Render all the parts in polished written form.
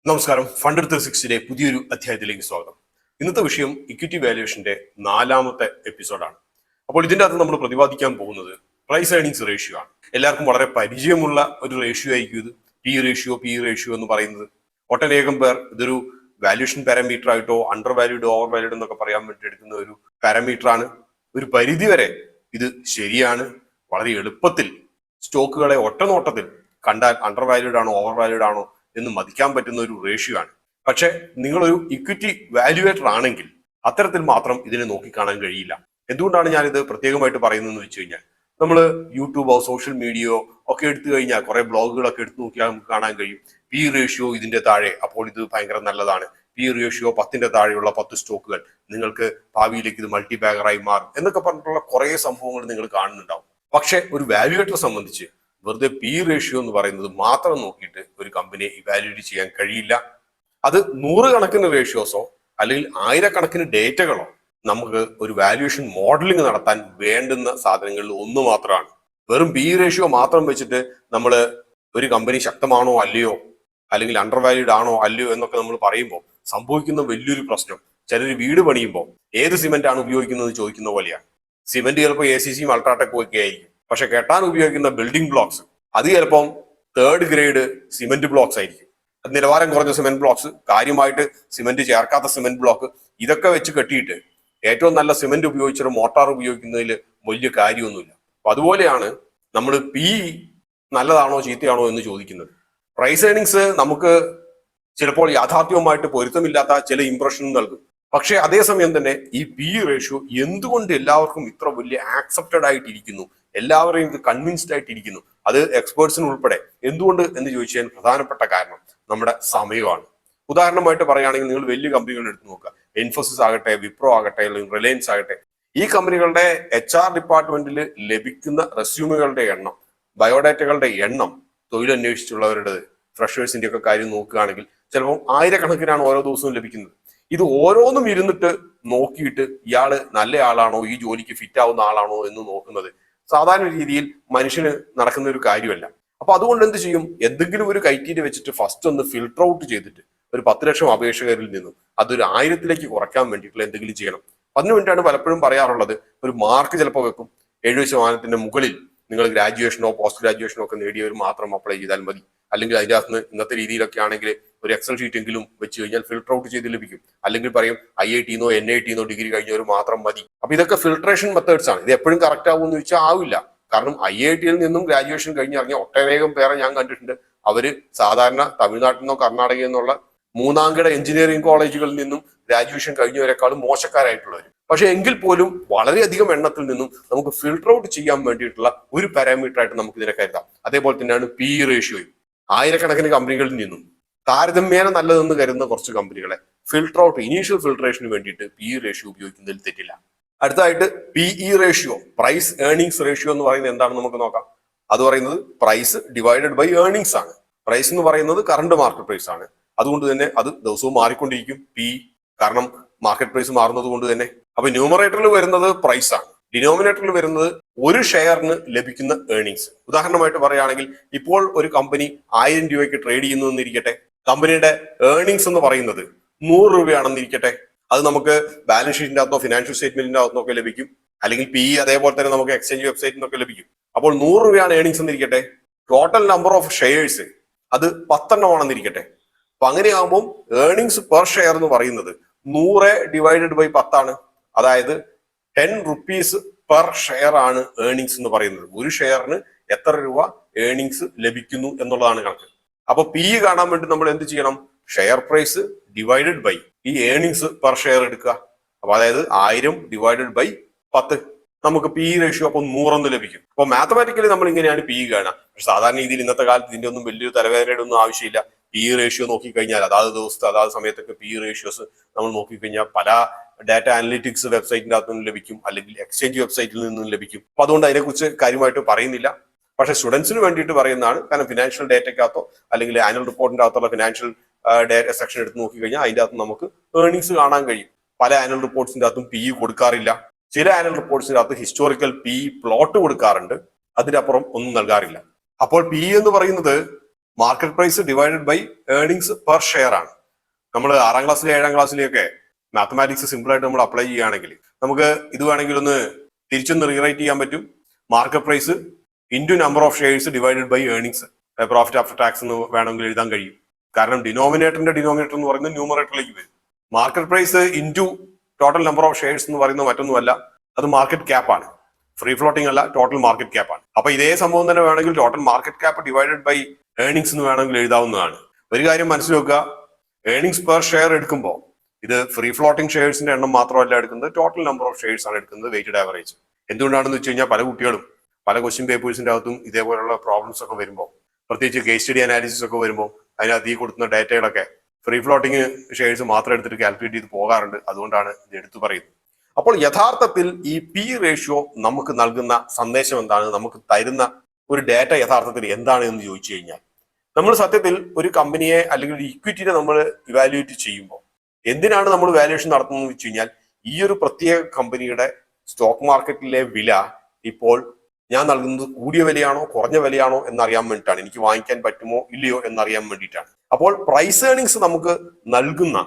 നമസ്കാരം. ഫണ്ട് 360 പുതിയൊരു അധ്യായത്തിലേക്ക് സ്വാഗതം. ഇന്നത്തെ വിഷയം ഇക്വിറ്റി വാല്യുവേഷന്റെ 4ാമത്തെ എപ്പിസോഡാണ്. അപ്പോൾ ഇതിന്റെ അകത്ത് നമ്മൾ പ്രതിപാദിക്കാൻ പോകുന്നത് പ്രൈസ് ഏർണിംഗ്സ് റേഷ്യോ ആണ്. എല്ലാവർക്കും വളരെ പരിചയമുള്ള ഒരു റേഷ്യോ ആയിരിക്കും ഇത്. പി റേഷ്യോ എന്ന് പറയുന്നത് ഒട്ടനേകം പേർ ഇതൊരു വാല്യുവേഷൻ പാരാമീറ്റർ ആയിട്ടോ അണ്ടർ വാല്യൂഡ് ഓവർ വാല്യൂഡ് എന്നൊക്കെ പറയാൻ വേണ്ടി എടുക്കുന്ന ഒരു പാരാമീറ്റർ ആണ്. ഒരു പരിധി വരെ ഇത് ശരിയാണ്. വളരെ എളുപ്പത്തിൽ സ്റ്റോക്കുകളെ ഒറ്റനോട്ടത്തിൽ കണ്ടാൽ അണ്ടർ വാല്യൂഡ് ആണോ ഓവർ വാല്യൂഡ് ആണോ എന്ന് മതിക്കാൻ പറ്റുന്ന ഒരു റേഷ്യോ ആണ്. പക്ഷെ നിങ്ങളൊരു ഇക്വിറ്റി വാല്യുവേറ്റർ ആണെങ്കിൽ അത്തരത്തിൽ മാത്രം ഇതിനെ നോക്കിക്കാണാൻ കഴിയില്ല. എന്തുകൊണ്ടാണ് ഞാനിത് പ്രത്യേകമായിട്ട് പറയുന്നതെന്ന് വെച്ച് കഴിഞ്ഞാൽ, നമ്മൾ യൂട്യൂബോ സോഷ്യൽ മീഡിയയോ ഒക്കെ എടുത്തു കഴിഞ്ഞാൽ കുറെ ബ്ലോഗുകളൊക്കെ എടുത്തു നോക്കിയാൽ നമുക്ക് കാണാൻ കഴിയും പി റേഷ്യോ ഇതിന്റെ താഴെ, അപ്പോൾ ഇത് ഭയങ്കര നല്ലതാണ്. പി റേഷ്യോ 10ന്റെ താഴെയുള്ള 10 സ്റ്റോക്കുകൾ നിങ്ങൾക്ക് ഭാവിയിലേക്ക് ഇത് മൾട്ടി ബാഗറായി മാറും എന്നൊക്കെ പറഞ്ഞിട്ടുള്ള കുറെ സംഭവങ്ങൾ നിങ്ങൾ കാണുന്നുണ്ടാവും. പക്ഷെ ഒരു വാല്യുവേറ്ററെ സംബന്ധിച്ച് വെറുതെ പി റേഷ്യോ എന്ന് പറയുന്നത് മാത്രം നോക്കിയിട്ട് ഒരു കമ്പനിയെ ഇവാലുവേറ്റ് ചെയ്യാൻ കഴിയില്ല. അത് 100 കണക്കിന് റേഷ്യോസോ അല്ലെങ്കിൽ 1000 കണക്കിന് ഡേറ്റകളോ നമുക്ക് ഒരു വാല്യുവേഷൻ മോഡലിംഗ് നടത്താൻ വേണ്ടുന്ന സാധനങ്ങളിൽ ഒന്ന് മാത്രമാണ്. വെറും പി റേഷ്യോ മാത്രം വെച്ചിട്ട് നമ്മൾ ഒരു കമ്പനി ശക്തമാണോ അല്ലയോ അല്ലെങ്കിൽ അണ്ടർ വാല്യൂഡ് ആണോ അല്ലയോ എന്നൊക്കെ നമ്മൾ പറയുമ്പോൾ സംഭവിക്കുന്ന വലിയൊരു പ്രശ്നം, ചിലർ വീട് പണിയുമ്പോൾ ഏത് സിമെന്റ് ആണ് ഉപയോഗിക്കുന്നത് ചോദിക്കുന്ന പോലെയാണ്. സിമെന്റ് ചിലപ്പോൾ ACC അൾട്രാടെക് ഒക്കെ ആയിരിക്കും, പക്ഷെ കെട്ടാൻ ഉപയോഗിക്കുന്ന ബിൽഡിംഗ് ബ്ലോക്സ് അത് ചിലപ്പം 3rd ഗ്രേഡ് സിമെന്റ് ബ്ലോക്സ് ആയിരിക്കും. അത് നിലവാരം കുറഞ്ഞ സിമെന്റ് ബ്ലോക്സ്, കാര്യമായിട്ട് സിമെന്റ് ചേർക്കാത്ത സിമെന്റ് ബ്ലോക്ക്, ഇതൊക്കെ വെച്ച് കെട്ടിയിട്ട് ഏറ്റവും നല്ല സിമെന്റ് ഉപയോഗിച്ചൊരു മോട്ടാർ ഉപയോഗിക്കുന്നതിൽ വലിയ കാര്യമൊന്നുമില്ല. അപ്പൊ അതുപോലെയാണ് നമ്മൾ പി നല്ലതാണോ ചീത്തയാണോ എന്ന് ചോദിക്കുന്നത്. പ്രൈസ് ഏർണിങ്സ് നമുക്ക് ചിലപ്പോൾ യാഥാർത്ഥ്യവുമായിട്ട് പൊരുത്തമില്ലാത്ത ചില ഇംപ്രഷൻ നൽകും. പക്ഷെ അതേസമയം തന്നെ ഈ പി റേഷ്യോ എന്തുകൊണ്ട് എല്ലാവർക്കും ഇത്ര വലിയ ആക്സെപ്റ്റഡ് ആയിട്ടിരിക്കുന്നു, എല്ലാവരെയും ഇത് കൺവിൻസ്ഡ് ആയിട്ടിരിക്കുന്നു, അത് എക്സ്പേർട്സിന് ഉൾപ്പെടെ എന്തുകൊണ്ട് എന്ന് ചോദിച്ചാൽ പ്രധാനപ്പെട്ട കാരണം നമ്മുടെ സമയമാണ്. ഉദാഹരണമായിട്ട് പറയുകയാണെങ്കിൽ നിങ്ങൾ വലിയ കമ്പനികൾ എടുത്തു നോക്കുക. ഇൻഫോസിസ് ആകട്ടെ, വിപ്രോ ആകട്ടെ, അല്ലെങ്കിൽ റിലയൻസ് ആകട്ടെ, ഈ കമ്പനികളുടെ HR ഡിപ്പാർട്ട്മെന്റിൽ ലഭിക്കുന്ന റെസ്യൂമുകളുടെ എണ്ണം, ബയോഡാറ്റകളുടെ എണ്ണം, തൊഴിലന്വേഷിച്ചുള്ളവരുടെ ഫ്രഷേഴ്സിന്റെ ഒക്കെ കാര്യം നോക്കുകയാണെങ്കിൽ ചിലപ്പോൾ 1000 കണക്കിനാണ് ഓരോ ദിവസവും ലഭിക്കുന്നത്. ഇത് ഓരോന്നും ഇരുന്നിട്ട് നോക്കിയിട്ട് ഇയാള് നല്ല ആളാണോ, ഈ ജോലിക്ക് ഫിറ്റ് ആവുന്ന ആളാണോ എന്ന് നോക്കുന്നത് സാധാരണ രീതിയിൽ മനുഷ്യന് നടക്കുന്ന ഒരു കാര്യമല്ല. അപ്പൊ അതുകൊണ്ട് എന്ത് ചെയ്യും, എന്തെങ്കിലും ഒരു ക്രൈറ്റീരിയ വെച്ചിട്ട് ഫസ്റ്റ് ഒന്ന് ഫിൽട്ടർ ഔട്ട് ചെയ്തിട്ട് ഒരു 10 ലക്ഷം അപേക്ഷകരിൽ നിന്നും അതൊരു 1000ത്തിലേക്ക് കുറയ്ക്കാൻ വേണ്ടിയിട്ടുള്ള എന്തെങ്കിലും ചെയ്യണം. അതിനു വേണ്ടിയാണ് പലപ്പോഴും പറയാറുള്ളത്, ഒരു മാർക്ക് ചിലപ്പോൾ വെക്കും, 70% മുകളിൽ നിങ്ങൾ ഗ്രാജുവേഷനോ പോസ്റ്റ് ഗ്രാജുവേഷനോ ഒക്കെ നേടിയവർ മാത്രം അപ്ലൈ ചെയ്താൽ മതി. അല്ലെങ്കിൽ അതിൻ്റെ അകത്ത് ഇന്നത്തെ രീതിയിലൊക്കെ ആണെങ്കിൽ ഒരു എക്സൽ ഷീറ്റ് എങ്കിലും വെച്ച് കഴിഞ്ഞാൽ ഫിൽട്ടർ ഔട്ട് ചെയ്ത് ലഭിക്കും. അല്ലെങ്കിൽ പറയും IIT-ന്നോ NIT-ന്നോ ഡിഗ്രി കഴിഞ്ഞവർ മാത്രം മതി. അപ്പൊ ഇതൊക്കെ ഫിൽട്രേഷൻ മെത്തേഡ്സ് ആണ്. ഇത് എപ്പോഴും കറക്റ്റ് ആവുമെന്ന് ചോദിച്ചാൽ ആവില്ല. കാരണം IIT-യിൽ നിന്നും ഗ്രാജുവേഷൻ കഴിഞ്ഞിറങ്ങിയ ഒട്ടനേകം പേരെ ഞാൻ കണ്ടിട്ടുണ്ട്. അവര് സാധാരണ തമിഴ്നാട്ടിൽ നിന്നോ കർണാടകയിൽ നിന്നുള്ള 3ാംകിട എഞ്ചിനീയറിംഗ് കോളേജുകളിൽ നിന്നും ഗ്രാജുവേഷൻ കഴിഞ്ഞവരെക്കാളും മോശക്കാരായിട്ടുള്ളവർ. പക്ഷെ എങ്കിൽ പോലും വളരെയധികം എണ്ണത്തിൽ നിന്നും നമുക്ക് ഫിൽട്ടർ ഔട്ട് ചെയ്യാൻ വേണ്ടിയിട്ടുള്ള ഒരു പാരാമീറ്റർ ആയിട്ട് നമുക്ക് ഇതിനെ കരുതാം. അതേപോലെ തന്നെയാണ് പി റേഷ്യോയും. 1000 കണക്കിന് കമ്പനികളിൽ നിന്നും താരതമ്യേന നല്ലതെന്ന് കരുതുന്ന കുറച്ച് കമ്പനികളെ ഫിൽട്ടർ ഔട്ട്, ഇനീഷ്യൽ ഫിൽട്രേഷന് വേണ്ടിയിട്ട് പി റേഷ്യോ ഉപയോഗിക്കുന്നതിൽ തെറ്റില്ല. അടുത്തതായിട്ട് PE ratio, price earnings ratio എന്ന് പറയുന്നത് എന്താണെന്ന് നമുക്ക് നോക്കാം. അത് പറയുന്നത് പ്രൈസ് ഡിവൈഡഡ് ബൈ ഏർണിംഗ്സ് ആണ്. പ്രൈസ് എന്ന് പറയുന്നത് കറണ്ട് മാർക്കറ്റ് പ്രൈസ് ആണ്. അതുകൊണ്ട് തന്നെ അത് ദിവസവും മാറിക്കൊണ്ടിരിക്കും കാരണം മാർക്കറ്റ് പ്രൈസ് മാറുന്നത് കൊണ്ട് തന്നെ. അപ്പൊ ന്യൂമറേറ്ററിൽ വരുന്നത് പ്രൈസ് ആണ്, ഡിനോമിനേറ്ററിൽ വരുന്നത് ഒരു ഷെയറിന് ലഭിക്കുന്ന ഏർണിങ്സ്. ഉദാഹരണമായിട്ട് പറയുകയാണെങ്കിൽ ഇപ്പോൾ ഒരു കമ്പനി 1000 രൂപയ്ക്ക് ട്രേഡ് ചെയ്യുന്നു എന്നിരിക്കട്ടെ, കമ്പനിയുടെ ഏർണിങ്സ് എന്ന് പറയുന്നത് 100 രൂപയാണെന്നിരിക്കട്ടെ. അത് നമുക്ക് ബാലൻസ് ഷീറ്റിന്റെ അകത്തോ ഫിനാൻഷ്യൽ സ്റ്റേറ്റ്മെന്റിന്റെ അകത്തോ ഒക്കെ ലഭിക്കും. അല്ലെങ്കിൽ അതേപോലെ തന്നെ നമുക്ക് എക്സ്ചേഞ്ച് വെബ്സൈറ്റിൽ നിന്നൊക്കെ ലഭിക്കും. അപ്പോൾ 100 രൂപയാണ് ഏർണിങ്സ് എന്നിരിക്കട്ടെ. ടോട്ടൽ നമ്പർ ഓഫ് ഷെയർസ് അത് 10 ആണെന്നിരിക്കട്ടെ. അപ്പൊ അങ്ങനെയാകുമ്പോൾ ഏർണിങ്സ് പെർ ഷെയർ എന്ന് പറയുന്നത് 100 ഡിവൈഡഡ് ബൈ 10 ആണ്. അതായത് 10 റുപ്പീസ് പെർ ഷെയർ ആണ് ഏർണിങ്സ് എന്ന് പറയുന്നത്. ഒരു ഷെയറിന് എത്ര രൂപ ഏർണിങ്സ് ലഭിക്കുന്നു എന്നുള്ളതാണ് കണക്ക്. അപ്പൊ കാണാൻ വേണ്ടി നമ്മൾ എന്ത് ചെയ്യണം, ഷെയർ പ്രൈസ് ഡിവൈഡഡ് ബൈ ഈ ഏർണിങ്സ് പെർ ഷെയർ എടുക്കുക. അപ്പൊ അതായത് 1000 ഡിവൈഡഡ് ബൈ 10 നമുക്ക് റേഷ്യോ അപ്പൊ 100 എന്ന് ലഭിക്കും. അപ്പൊ മാത്തമാറ്റിക്കലി നമ്മൾ ഇങ്ങനെയാണ് കാണാം. പക്ഷെ സാധാരണ രീതിയിൽ ഇന്നത്തെ കാലത്ത് ഇതിന്റെ ഒന്നും വലിയൊരു തലവേദനയുടെ ഒന്നും ആവശ്യമില്ല. റേഷ്യോ നോക്കിക്കഴിഞ്ഞാൽ അതാത് ദിവസത്തെ അതാത് സമയത്തൊക്കെ റേഷ്യോസ് നമ്മൾ നോക്കിക്കഴിഞ്ഞാൽ പല ഡാറ്റ അനലിറ്റിക്സ് വെബ്സൈറ്റിന്റെ അകത്തു നിന്ന് ലഭിക്കും, അല്ലെങ്കിൽ എക്സ്ചേഞ്ച് വെബ്സൈറ്റിൽ നിന്നും ലഭിക്കും. അപ്പൊ അതുകൊണ്ട് അതിനെക്കുറിച്ച് കാര്യമായിട്ട് പറയുന്നില്ല. പക്ഷെ സ്റ്റുഡൻസിന് വേണ്ടിയിട്ട് പറയുന്നതാണ്. കാരണം ഫിനാൻഷ്യൽ ഡേറ്റയ്ക്കകത്തോ അല്ലെങ്കിൽ ആനുവൽ റിപ്പോർട്ടിന്റെ അകത്തുള്ള ഫിനാൻഷ്യൽ ഡേറ്റ സെക്ഷൻ എടുത്ത് നോക്കിക്കഴിഞ്ഞാൽ അതിന്റെ അകത്ത് നമുക്ക് ഏർണിങ്സ് കാണാൻ കഴിയും. പല ആനുവൽ റിപ്പോർട്ട്സിന്റെ അകത്തും കൊടുക്കാറില്ല. ചില ആനുവൽ റിപ്പോർട്ട്സിന്റെ അകത്ത് ഹിസ്റ്റോറിക്കൽ പ്ലോട്ട് കൊടുക്കാറുണ്ട്, അതിനപ്പുറം ഒന്നും നൽകാറില്ല. അപ്പോൾ എന്ന് പറയുന്നത് market price divided by earnings per share ആണ്. നമ്മൾ 6ാം ക്ലാസ്സിലെ 7ാം ക്ലാസ്സിലെയൊക്കെ മാത്തമാറ്റിക്സ് സിമ്പിൾ ആയിട്ട് നമ്മൾ അപ്ലൈ ചെയ്യുകയാണെങ്കിൽ നമുക്ക് ഇത് വേണമെങ്കിൽ ഒന്ന് തിരിച്ചൊന്ന് റീറൈറ്റ് ചെയ്യാൻ പറ്റും. Market price into number of shares divided by earnings profit after tax എന്ന് വേണമെങ്കിൽ എഴുതാൻ കഴിയും. കാരണം ഡിനോമിനേറ്റർ എന്ന് പറയുന്നത് ന്യൂമറേറ്ററിലേക്ക് വരും. Market price into total number of shares എന്ന് പറയുന്നത് മറ്റൊന്നുമല്ല, അത് മാർക്കറ്റ് ക്യാപ്പ് ആണ്. ഫ്രീ ഫ്ലോട്ടിംഗ് അല്ല, ടോട്ടൽ മാർക്കറ്റ് ക്യാപ്പ് ആണ്. അപ്പൊ ഇതേ സംഭവം തന്നെ വേണമെങ്കിൽ total market cap divided by earnings എന്ന് വേണമെങ്കിൽ എഴുതാവുന്നതാണ്. ഒരു കാര്യം മനസ്സിൽ വെക്കുക, ഏർണിങ്സ് പെർ ഷെയർ എടുക്കുമ്പോൾ ഇത് ഫ്രീ ഫ്ലോട്ടിംഗ് ഷെയർസിന്റെ എണ്ണം മാത്രമല്ല എടുക്കുന്നത്, ടോട്ടൽ നമ്പർ ഓഫ് ഷെയർസ് ആണ് എടുക്കുന്നത്, വെയിറ്റഡ് ആവറേജ്. എന്തുകൊണ്ടാണെന്ന് വെച്ച് കഴിഞ്ഞാൽ പല കുട്ടികളും പല ക്വസ്റ്റ്യൻ പേപ്പേഴ്സിന്റെ അകത്തും ഇതേപോലുള്ള പ്രോബ്ലംസ് ഒക്കെ വരുമ്പോൾ, പ്രത്യേകിച്ച് കേസ് സ്റ്റഡി അനാലിസിസ് ഒക്കെ വരുമ്പോൾ അതിനകത്ത് ഈ കൊടുക്കുന്ന ഡേറ്റകളൊക്കെ ഫ്രീ ഫ്ലോട്ടിംഗ് ഷെയർസ് മാത്രം എടുത്തിട്ട് കാൽക്കുലേറ്റ് ചെയ്ത് പോകാറുണ്ട്. അതുകൊണ്ടാണ് ഇത് എടുത്തു പറയുന്നത്. അപ്പോൾ യഥാർത്ഥത്തിൽ ഈ പി റേഷ്യോ നമുക്ക് നൽകുന്ന സന്ദേശം എന്താണ്, നമുക്ക് തരുന്ന ഒരു ഡേറ്റ യഥാർത്ഥത്തിൽ എന്താണ് എന്ന് ചോദിച്ചു കഴിഞ്ഞാൽ, നമ്മൾ സത്യത്തിൽ ഒരു കമ്പനിയെ അല്ലെങ്കിൽ ഒരു ഇക്വിറ്റിനെ നമ്മൾ ഇവാലുവേറ്റ് ചെയ്യുമ്പോൾ എന്തിനാണ് നമ്മൾ വാല്യുവേഷൻ നടത്തുന്നത് വെച്ച് കഴിഞ്ഞാൽ, ഈ ഒരു പ്രത്യേക കമ്പനിയുടെ സ്റ്റോക്ക് മാർക്കറ്റിലെ വില ഇപ്പോൾ ഞാൻ നൽകുന്നത് കൂടിയ വിലയാണോ കുറഞ്ഞ വിലയാണോ എന്നറിയാൻ വേണ്ടിയിട്ടാണ്, എനിക്ക് വാങ്ങിക്കാൻ പറ്റുമോ ഇല്ലയോ എന്നറിയാൻ വേണ്ടിയിട്ടാണ്. അപ്പോൾ പ്രൈസ് ഏർണിങ്സ് നമുക്ക് നൽകുന്ന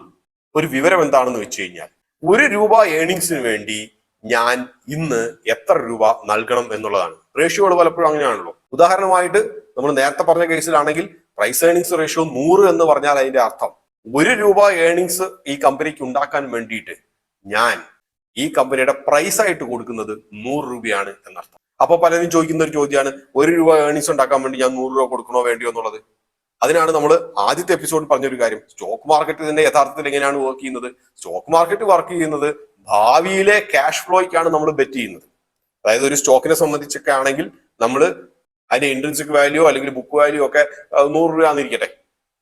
ഒരു വിവരം എന്താണെന്ന് വെച്ച് കഴിഞ്ഞാൽ, ₹1 ഏർണിങ്സിന് വേണ്ടി ഞാൻ ഇന്ന് എത്ര രൂപ നൽകണം എന്നുള്ളതാണ്. റേഷ്യോകൾ പലപ്പോഴും അങ്ങനെയാണല്ലോ. ഉദാഹരണമായിട്ട് നമ്മൾ നേരത്തെ പറഞ്ഞ കേസിലാണെങ്കിൽ പ്രൈസ് ഏർണിങ്സ് റേഷ്യോ 100 എന്ന് പറഞ്ഞാൽ അതിന്റെ അർത്ഥം ₹1 ഏർണിങ്സ് ഈ കമ്പനിക്ക് ഉണ്ടാക്കാൻ വേണ്ടിയിട്ട് ഞാൻ ഈ കമ്പനിയുടെ പ്രൈസ് ആയിട്ട് കൊടുക്കുന്നത് 100 രൂപയാണ് എന്നർത്ഥം. അപ്പൊ പലരും ചോദിക്കുന്ന ഒരു ചോദ്യമാണ്, ₹1 ഏർണിങ്സ് ഉണ്ടാക്കാൻ വേണ്ടി ഞാൻ 100 രൂപ കൊടുക്കണോ വേണ്ടിയോ എന്നുള്ളത്. അതിനാണ് നമ്മൾ ആദ്യത്തെ എപ്പിസോഡിൽ പറഞ്ഞൊരു കാര്യം, സ്റ്റോക്ക് മാർക്കറ്റ് ഇതിന്റെ യഥാർത്ഥത്തിൽ എങ്ങനെയാണ് വർക്ക് ചെയ്യുന്നത്. സ്റ്റോക്ക് മാർക്കറ്റ് വർക്ക് ചെയ്യുന്നത് ഭാവിയിലെ ക്യാഷ് ഫ്ലോയ്ക്കാണ് നമ്മൾ ബെറ്റ് ചെയ്യുന്നത്. അതായത് ഒരു സ്റ്റോക്കിനെ സംബന്ധിച്ചൊക്കെ ആണെങ്കിൽ നമ്മൾ അതിന്റെ ഇൻട്രിൻസിക് വാല്യൂ അല്ലെങ്കിൽ ബുക്ക് വാല്യൂ ഒക്കെ 100 രൂപ ആണെന്നിരിക്കട്ടെ.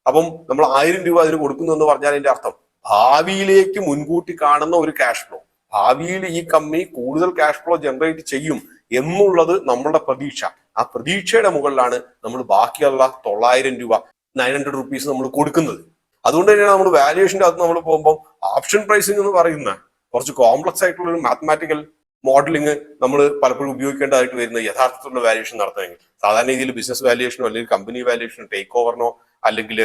അപ്പം നമ്മൾ 1000 രൂപ അതിന് കൊടുക്കുന്നു എന്ന് പറഞ്ഞാൽ അതിന്റെ അർത്ഥം ഭാവിയിലേക്ക് മുൻകൂട്ടി കാണുന്ന ഒരു ക്യാഷ് ഫ്ലോ, ഭാവിയിൽ ഈ കമ്പനി കൂടുതൽ ക്യാഷ് ഫ്ലോ ജനറേറ്റ് ചെയ്യും എന്നുള്ളത് നമ്മളുടെ പ്രതീക്ഷ. ആ പ്രതീക്ഷയുടെ മുകളിലാണ് നമ്മൾ ബാക്കിയുള്ള 900 രൂപ 900 റുപ്പീസ് നമ്മൾ കൊടുക്കുന്നത്. അതുകൊണ്ട് തന്നെയാണ് നമ്മൾ വാല്യുവേഷന്റെ അകത്ത് നമ്മൾ പോകുമ്പോൾ ഓപ്ഷൻ പ്രൈസിംഗ് എന്ന് പറയുന്ന കുറച്ച് കോംപ്ലക്സ് ആയിട്ടുള്ള ഒരു മാത്തമാറ്റിക്കൽ മോഡലിംഗ് നമ്മൾ പലപ്പോഴും ഉപയോഗിക്കേണ്ടതായിട്ട് വരുന്നത് യഥാർത്ഥത്തിലുള്ള വാല്യുവേഷൻ നടത്തണമെങ്കിൽ. സാധാരണ രീതിയിൽ ബിസിനസ് വാല്യുവേഷനോ അല്ലെങ്കിൽ കമ്പനി വാല്യുവേഷനോ ടേക്ക് ഓവറിനോ അല്ലെങ്കിൽ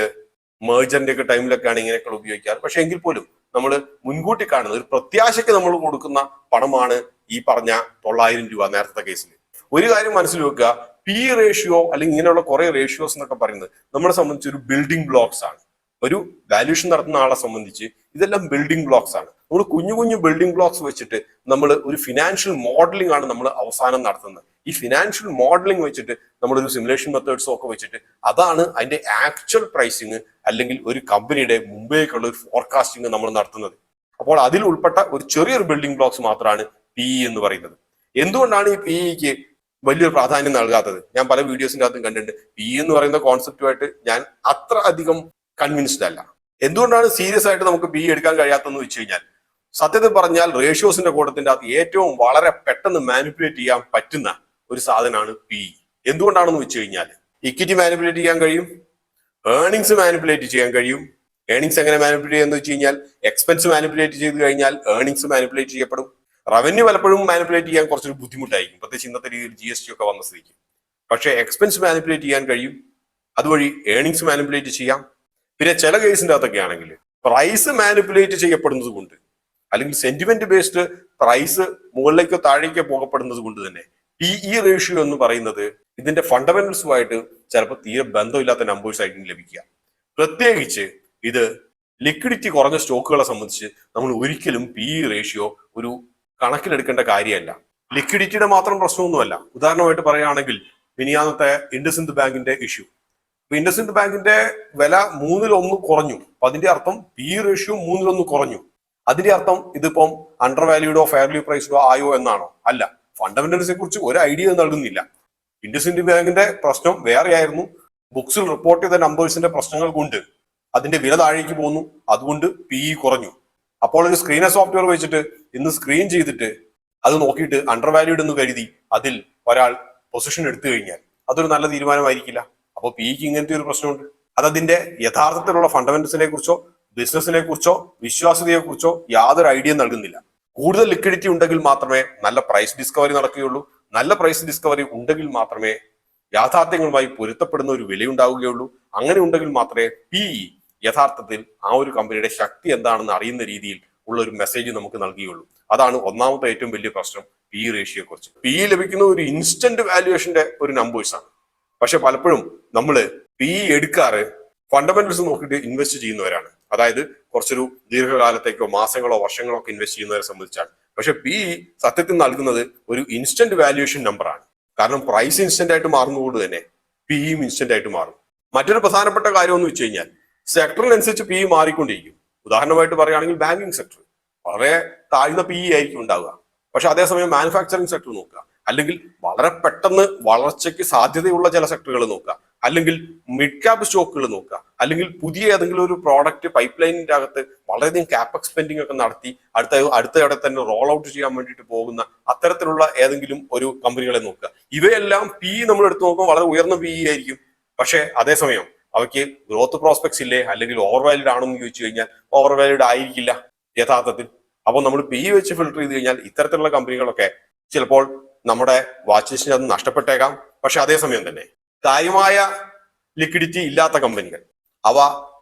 മേർജറിന്റെ ഒക്കെ ടൈമിലൊക്കെ ആണ് ഇങ്ങനെയൊക്കെ ഉപയോഗിക്കാറ്. പക്ഷെ എങ്കിൽ പോലും നമ്മൾ മുൻകൂട്ടി കാണുന്ന ഒരു പ്രത്യാശയ്ക്ക് നമ്മൾ കൊടുക്കുന്ന പണമാണ് ഈ പറഞ്ഞ 900 രൂപ നേരത്തെ കേസിൽ. ഒരു കാര്യം മനസ്സിൽ വെക്കുക, പി റേഷ്യോ അല്ലെങ്കിൽ ഇങ്ങനെയുള്ള കുറെ റേഷ്യോസ് എന്നൊക്കെ പറയുന്നത് നമ്മളെ സംബന്ധിച്ച് ഒരു ബിൽഡിംഗ് ബ്ലോക്സ് ആണ്. ഒരു വാല്യുവേഷൻ നടത്തുന്ന ആളെ സംബന്ധിച്ച് ഇതെല്ലാം ബിൽഡിംഗ് ബ്ലോക്സ് ആണ്. നമ്മൾ കുഞ്ഞു കുഞ്ഞു ബിൽഡിംഗ് ബ്ലോക്സ് വെച്ചിട്ട് നമ്മൾ ഒരു ഫിനാൻഷ്യൽ മോഡലിംഗ് ആണ് നമ്മൾ അവസാനം നടത്തുന്നത്. ഈ ഫിനാൻഷ്യൽ മോഡലിംഗ് വെച്ചിട്ട് നമ്മളൊരു സിമുലേഷൻ മെത്തേഡ്സും ഒക്കെ വെച്ചിട്ട് അതാണ് അതിന്റെ ആക്ച്വൽ പ്രൈസിങ് അല്ലെങ്കിൽ ഒരു കമ്പനിയുടെ മുമ്പേക്കുള്ള ഒരു ഫോർകാസ്റ്റിംഗ് നമ്മൾ നടത്തുന്നത്. അപ്പോൾ അതിൽ ഉൾപ്പെട്ട ഒരു ചെറിയൊരു ബിൽഡിംഗ് ബ്ലോക്സ് മാത്രമാണ് പി എന്ന് പറയുന്നത്. എന്തുകൊണ്ടാണ് ഈ പിഇക്ക് വലിയൊരു പ്രാധാന്യം നൽകാത്തത്? ഞാൻ പല വീഡിയോസിന്റെ അകത്തും കണ്ടിട്ടുണ്ട്. പി എന്ന് പറയുന്ന കോൺസെപ്റ്റുമായിട്ട് ഞാൻ അത്ര അധികം കൺവിൻസ്ഡ് അല്ല. എന്തുകൊണ്ടാണ് സീരിയസ് ആയിട്ട് നമുക്ക് പി എടുക്കാൻ കഴിയാത്തതെന്ന് വെച്ച് കഴിഞ്ഞാൽ, സത്യത്തിൽ പറഞ്ഞാൽ റേഷ്യോസിന്റെ കൂട്ടത്തിന്റെ അകത്ത് ഏറ്റവും വളരെ പെട്ടെന്ന് മാനിപ്പുലേറ്റ് ചെയ്യാൻ പറ്റുന്ന ഒരു സാധനമാണ് പി. എന്തുകൊണ്ടാണെന്ന് വെച്ച് കഴിഞ്ഞാൽ ഇക്വിറ്റി മാനിപ്പുലേറ്റ് ചെയ്യാൻ കഴിയും, ഏർണിങ്സ് മാനിപ്പുലേറ്റ് ചെയ്യാൻ കഴിയും. ഏർണിങ്സ് എങ്ങനെ മാനിപ്പുലേറ്റ് ചെയ്യാന്ന് വെച്ച് കഴിഞ്ഞാൽ എക്സ്പെൻസ് മാനിപ്പുലേറ്റ് ചെയ്ത് കഴിഞ്ഞാൽ ഏർണിങ്സ് മാനിപ്പുലേറ്റ് ചെയ്യപ്പെടും. റവന്യൂ പലപ്പോഴും മാനിപ്പുലേറ്റ് ചെയ്യാൻ കുറച്ചൊരു ബുദ്ധിമുട്ടായിരിക്കും, പ്രത്യേകിച്ച് ഇന്നത്തെ രീതിയിൽ GST ഒക്കെ വന്ന സ്ഥിതിക്ക്. പക്ഷേ എക്സ്പെൻസ് മാനിപ്പുലേറ്റ് ചെയ്യാൻ കഴിയും, അതുവഴി ഏർണിങ്സ് മാനിപ്പുലേറ്റ് ചെയ്യാം. പിന്നെ ചില കേസിന്റെ അകത്തൊക്കെ ആണെങ്കിൽ പ്രൈസ് മാനിപ്പുലേറ്റ് ചെയ്യപ്പെടുന്നത് കൊണ്ട് അല്ലെങ്കിൽ സെന്റിമെന്റ് ബേസ്ഡ് പ്രൈസ് മുകളിലേക്കോ താഴേക്കോ പോകപ്പെടുന്നത് കൊണ്ട് തന്നെ PE റേഷ്യോ എന്ന് പറയുന്നത് ഇതിന്റെ ഫണ്ടമെന്റൽസുമായിട്ട് ചിലപ്പോൾ തീരെ ബന്ധമില്ലാത്ത നമ്പേഴ്സ് ആയിരിക്കും ലഭിക്കുക. പ്രത്യേകിച്ച് ഇത് ലിക്വിഡിറ്റി കുറഞ്ഞ സ്റ്റോക്കുകളെ സംബന്ധിച്ച് നമ്മൾ ഒരിക്കലും PE റേഷ്യോ ഒരു കണക്കിലെടുക്കേണ്ട കാര്യമല്ല. ലിക്വിഡിറ്റിയുടെ മാത്രം പ്രശ്നമൊന്നുമല്ല. ഉദാഹരണമായിട്ട് പറയുകയാണെങ്കിൽ മിനിയാന്നത്തെ ഇൻഡസ്ഇൻഡ് ബാങ്കിന്റെ ഇഷ്യൂ. ഇൻഡസ്ഇൻഡ് ബാങ്കിന്റെ വില 1/3 കുറഞ്ഞു. അപ്പൊ അതിന്റെ അർത്ഥം PE റേഷ്യോ 1/3 കുറഞ്ഞു. അതിന്റെ അർത്ഥം ഇതിപ്പം അണ്ടർ വാല്യൂഡോ ഫെയർലി പ്രൈസ്ഡോ ആയോ എന്നാണോ? അല്ല. ഫണ്ടമെന്റൽസിനെ കുറിച്ച് ഒരു ഐഡിയ നൽകുന്നില്ല. ഇൻഡസ്ഇൻഡ് ബാങ്കിന്റെ പ്രശ്നം വേറെയായിരുന്നു. ബുക്സിൽ റിപ്പോർട്ട് ചെയ്ത നമ്പേഴ്സിന്റെ പ്രശ്നങ്ങൾ കൊണ്ട് അതിന്റെ വില താഴേക്ക് പോന്നു, അതുകൊണ്ട് PE കുറഞ്ഞു. അപ്പോൾ ഒരു സ്ക്രീനർ സോഫ്റ്റ്വെയർ വെച്ചിട്ട് ഇന്ന് സ്ക്രീൻ ചെയ്തിട്ട് അത് നോക്കിയിട്ട് അണ്ടർ വാല്യൂഡ് എന്ന് കരുതി അതിൽ ഒരാൾ പൊസിഷൻ എടുത്തു കഴിഞ്ഞാൽ അതൊരു നല്ല തീരുമാനമായിരിക്കില്ല. അപ്പോൾ PEക്ക് ഇങ്ങനത്തെ ഒരു പ്രശ്നമുണ്ട്. അതതിന്റെ യഥാർത്ഥത്തിലുള്ള ഫണ്ടമെന്റൽസിനെ കുറിച്ചോ ബിസിനസിനെ കുറിച്ചോ വിശ്വാസ്യതയെ കുറിച്ചോ യാതൊരു ഐഡിയ നൽകുന്നില്ല. കൂടുതൽ ലിക്വിഡിറ്റി ഉണ്ടെങ്കിൽ മാത്രമേ നല്ല പ്രൈസ് ഡിസ്കവറി നടക്കുകയുള്ളൂ. നല്ല പ്രൈസ് ഡിസ്കവറി ഉണ്ടെങ്കിൽ മാത്രമേ യാഥാർത്ഥ്യങ്ങളുമായി പൊരുത്തപ്പെടുന്ന ഒരു വിലയുണ്ടാവുകയുള്ളൂ. അങ്ങനെ ഉണ്ടെങ്കിൽ മാത്രമേ PE യഥാർത്ഥത്തിൽ ആ ഒരു കമ്പനിയുടെ ശക്തി എന്താണെന്ന് അറിയുന്ന രീതിയിൽ ഉള്ള ഒരു മെസ്സേജ് നമുക്ക് നൽകുകയുള്ളൂ. അതാണ് ഒന്നാമത്തെ ഏറ്റവും വലിയ പ്രശ്നം PE റേഷ്യോയെ കുറിച്ച്. PE ലഭിക്കുന്ന ഒരു ഇൻസ്റ്റന്റ് വാല്യുവേഷന്റെ ഒരു നമ്പേഴ്സ് ആണ്. പക്ഷെ പലപ്പോഴും നമ്മൾ PE എടുക്കാറ് ഫണ്ടമെന്റൽസ് നോക്കിയിട്ട് ഇൻവെസ്റ്റ് ചെയ്യുന്നവരാണ്. അതായത് കുറച്ചൊരു ദീർഘകാലത്തേക്കോ മാസങ്ങളോ വർഷങ്ങളോ ഒക്കെ ഇൻവെസ്റ്റ് ചെയ്യുന്നവരെ സംബന്ധിച്ചാണ്. പക്ഷെ PE സത്യത്തിൽ നൽകുന്നത് ഒരു ഇൻസ്റ്റന്റ് വാല്യുവേഷൻ നമ്പറാണ്. കാരണം പ്രൈസ് ഇൻസ്റ്റന്റ് ആയിട്ട് മാറുന്നതുകൊണ്ട് തന്നെ PEയും ഇൻസ്റ്റന്റ് ആയിട്ട് മാറും. മറ്റൊരു പ്രധാനപ്പെട്ട കാര്യം എന്ന് വെച്ച് കഴിഞ്ഞാൽ സെക്ടറിനനുസരിച്ച് PE മാറിക്കൊണ്ടിരിക്കും. ഉദാഹരണമായിട്ട് പറയുകയാണെങ്കിൽ ബാങ്കിങ് സെക്ടർ വളരെ താഴ്ന്ന PE ആയിരിക്കും ഉണ്ടാവുക. പക്ഷെ അതേസമയം മാനുഫാക്ചറിങ് സെക്ടർ നോക്കുക, അല്ലെങ്കിൽ വളരെ പെട്ടെന്ന് വളർച്ചയ്ക്ക് സാധ്യതയുള്ള ചില സെക്ടറുകൾ നോക്കുക, അല്ലെങ്കിൽ മിഡ് ക്യാപ് സ്റ്റോക്കുകൾ നോക്കുക, അല്ലെങ്കിൽ പുതിയ ഏതെങ്കിലും ഒരു പ്രോഡക്റ്റ് പൈപ്പ് ലൈനിന്റെ അകത്ത് വളരെയധികം ക്യാപെക്സ് സ്പെൻഡിങ് ഒക്കെ നടത്തി അടുത്തവിടെ തന്നെ റോൾ ഔട്ട് ചെയ്യാൻ വേണ്ടിയിട്ട് പോകുന്ന അത്തരത്തിലുള്ള ഏതെങ്കിലും ഒരു കമ്പനികളെ നോക്കുക. ഇവയെല്ലാം PE നമ്മൾ എടുത്തു നോക്കുമ്പോൾ വളരെ ഉയർന്ന PE ആയിരിക്കും. പക്ഷെ അതേസമയം അവയ്ക്ക് ഗ്രോത്ത് പ്രോസ്പെക്ട്സ് ഇല്ലേ, അല്ലെങ്കിൽ ഓവർ വാല്യൂഡ് ആണെന്ന് ചോദിച്ചു കഴിഞ്ഞാൽ ഓവർ വാല്യൂഡ് ആയിരിക്കില്ല യഥാർത്ഥത്തിൽ. അപ്പോൾ നമ്മൾ PE വെച്ച് ഫിൽട്ടർ ചെയ്ത് കഴിഞ്ഞാൽ ഇത്തരത്തിലുള്ള കമ്പനികളൊക്കെ ചിലപ്പോൾ നമ്മുടെ വാച്ച് ലിസ്റ്റിന് അത് നഷ്ടപ്പെട്ടേക്കാം. പക്ഷെ അതേസമയം തന്നെ കാര്യമായ ലിക്വിഡിറ്റി ഇല്ലാത്ത കമ്പനികൾ അവ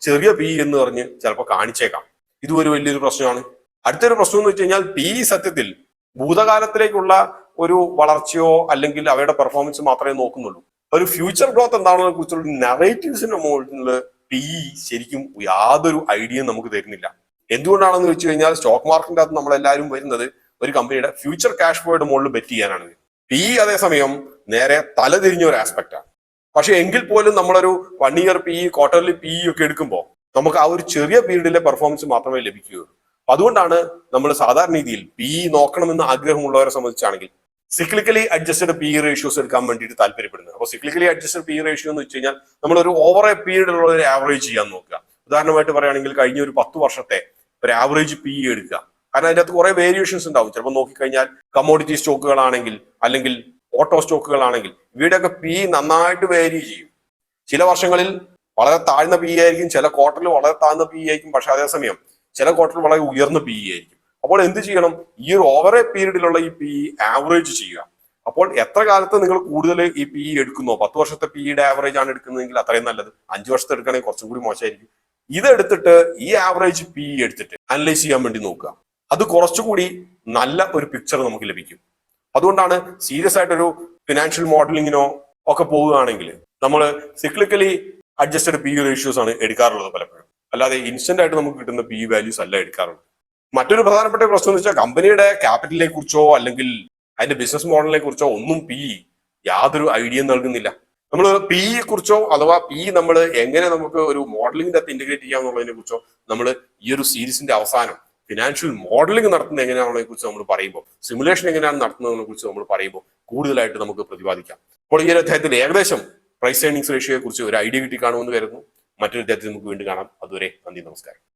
ചെറിയ PE എന്ന് പറഞ്ഞ് ചിലപ്പോൾ കാണിച്ചേക്കാം. ഇതും ഒരു വലിയൊരു പ്രശ്നമാണ്. അടുത്തൊരു പ്രശ്നം എന്ന് വെച്ച് കഴിഞ്ഞാൽ PE സത്യത്തിൽ ഭൂതകാലത്തിലേക്കുള്ള ഒരു വളർച്ചയോ അല്ലെങ്കിൽ അവയുടെ പെർഫോമൻസ് മാത്രമേ നോക്കുന്നുള്ളൂ. ഒരു ഫ്യൂച്ചർ ഗ്രോത്ത് എന്താണെന്നതിനെ കുറിച്ചുള്ള നറേറ്റീവ്സിന്റെ മുകളിൽ PE ശരിക്കും യാതൊരു ഐഡിയയും നമുക്ക് തരുന്നില്ല. എന്തുകൊണ്ടാണെന്ന് വെച്ച് കഴിഞ്ഞാൽ സ്റ്റോക്ക് മാർക്കറ്റിന്റെ അകത്ത് നമ്മളെല്ലാവരും വരുന്നത് ഒരു കമ്പനിയുടെ ഫ്യൂച്ചർ ക്യാഷ് ഫ്ലോയുടെ മുകളിൽ ബെറ്റ് ചെയ്യാനാണ്. PE അതേസമയം നേരെ തലതിരിഞ്ഞ ഒരു ആസ്പെക്ട് ആണ്. പക്ഷെ എങ്കിൽ പോലും നമ്മളൊരു 1 ഇയർ PE, ക്വാർട്ടർലി PE ഒക്കെ എടുക്കുമ്പോൾ നമുക്ക് ആ ഒരു ചെറിയ പീരീഡിലെ പെർഫോമൻസ് മാത്രമേ ലഭിക്കുകയുള്ളൂ. അതുകൊണ്ടാണ് നമ്മൾ സാധാരണ രീതിയിൽ PE നോക്കണമെന്ന് ആഗ്രഹമുള്ളവരെ സംബന്ധിച്ചാണെങ്കിൽ സിക്ലിക്കലി അഡ്ജസ്റ്റഡ് PE റേഷ്യോസ് എടുക്കാൻ വേണ്ടിയിട്ട് താല്പര്യപ്പെടുന്നത്. അപ്പോൾ സിക്ലിക്കലി അഡ്ജസ്റ്റഡ് PE റേഷ്യോ എന്ന് വെച്ച് കഴിഞ്ഞാൽ നമ്മളൊരു ഓവർ എ പീരീഡിലുള്ള ഒരു ആവറേജ് ചെയ്യാൻ നോക്കുക. ഉദാഹരണമായിട്ട് പറയുകയാണെങ്കിൽ കഴിഞ്ഞ ഒരു 10 വർഷത്തെ ഒരു ആവറേജ് PE എടുക്കുക. കാരണം അതിനകത്ത് കുറെ വേരിയേഷൻസ് ഉണ്ടാവും. ചിലപ്പോൾ നോക്കിക്കഴിഞ്ഞാൽ കമ്മോഡിറ്റി സ്റ്റോക്കുകളാണെങ്കിൽ അല്ലെങ്കിൽ ഓട്ടോ സ്റ്റോക്കുകളാണെങ്കിൽ ഇവയുടെയൊക്കെ PE നന്നായിട്ട് വേരി ചെയ്യും. ചില വർഷങ്ങളിൽ വളരെ താഴ്ന്ന PE ആയിരിക്കും, ചില ക്വാർട്ടറിൽ വളരെ താഴ്ന്ന PE ആയിരിക്കും. പക്ഷെ അതേസമയം ചില ക്വാർട്ടറിൽ വളരെ ഉയർന്ന PE ആയിരിക്കും. അപ്പോൾ എന്ത് ചെയ്യണം? ഈ ഒരു ഓവർ എ പീരീഡിലുള്ള ഈ PE ആവറേജ് ചെയ്യുക. അപ്പോൾ എത്ര കാലത്ത് നിങ്ങൾ കൂടുതൽ ഈ PE എടുക്കുന്നോ, 10 വർഷത്തെ PEയുടെ ആവറേജ് ആണ് എടുക്കുന്നതെങ്കിൽ അത്രയും നല്ലത്. 5 വർഷത്തെ എടുക്കുകയാണെങ്കിൽ കുറച്ചും കൂടി മോശമായിരിക്കും. ഇതെടുത്തിട്ട് ഈ ആവറേജ് PE എടുത്തിട്ട് അനലൈസ് ചെയ്യാൻ വേണ്ടി നോക്കുക. അത് കുറച്ചുകൂടി നല്ല ഒരു പിക്ചർ നമുക്ക് ലഭിക്കും. അതുകൊണ്ടാണ് സീരിയസ് ആയിട്ടൊരു ഫിനാൻഷ്യൽ മോഡലിങ്ങിനോ ഒക്കെ പോവുകയാണെങ്കിൽ നമ്മൾ സിക്ലിക്കലി അഡ്ജസ്റ്റഡ് PE റേഷ്യോസ് ആണ് എടുക്കാറുള്ളത് പലപ്പോഴും. അല്ലാതെ ഇൻസ്റ്റന്റ് ആയിട്ട് നമുക്ക് കിട്ടുന്ന PE വാല്യൂസ് അല്ല എടുക്കാറുള്ളത്. മറ്റൊരു പ്രധാനപ്പെട്ട പ്രശ്നം എന്ന് വെച്ചാൽ കമ്പനിയുടെ ക്യാപിറ്റലിനെ കുറിച്ചോ അല്ലെങ്കിൽ അതിന്റെ ബിസിനസ് മോഡലിനെ കുറിച്ചോ ഒന്നും PE യാതൊരു ഐഡിയ നൽകുന്നില്ല. നമ്മൾ PE കുറിച്ചോ അഥവാ PE നമ്മൾ എങ്ങനെ നമുക്ക് ഒരു മോഡലിംഗിന്റെ അകത്ത് ഇന്റഗ്രേറ്റ് ചെയ്യാന്നുള്ളതിനെ കുറിച്ചോ നമ്മൾ ഈ ഒരു സീരീസിന്റെ അവസാനം ഫിനാൻഷ്യൽ മോഡലിംഗ് നടത്തുന്നത് എങ്ങനെയാണെന്നതിനെ കുറിച്ച് നമ്മൾ പറയുമ്പോൾ, സിമുലേഷൻ എങ്ങനെയാണ് നടത്തുന്നതിനെ കുറിച്ച് നമ്മൾ പറയുമ്പോൾ കൂടുതലായിട്ട് നമുക്ക് പ്രതിപാദിക്കാം. അപ്പോൾ ഈ ഒരു അധ്യായത്തിൽ ഏകദേശം പ്രൈസ് ഏർണിംഗ്സ് റേഷ്യോയെ കുറിച്ച് ഒരു ഐഡിയ കിട്ടി കാണുമെന്ന് കരുതുന്നു. മറ്റൊരു അധ്യായത്തിൽ നമുക്ക് വീണ്ടും കാണാം. അതുവരെ നന്ദി, നമസ്കാരം.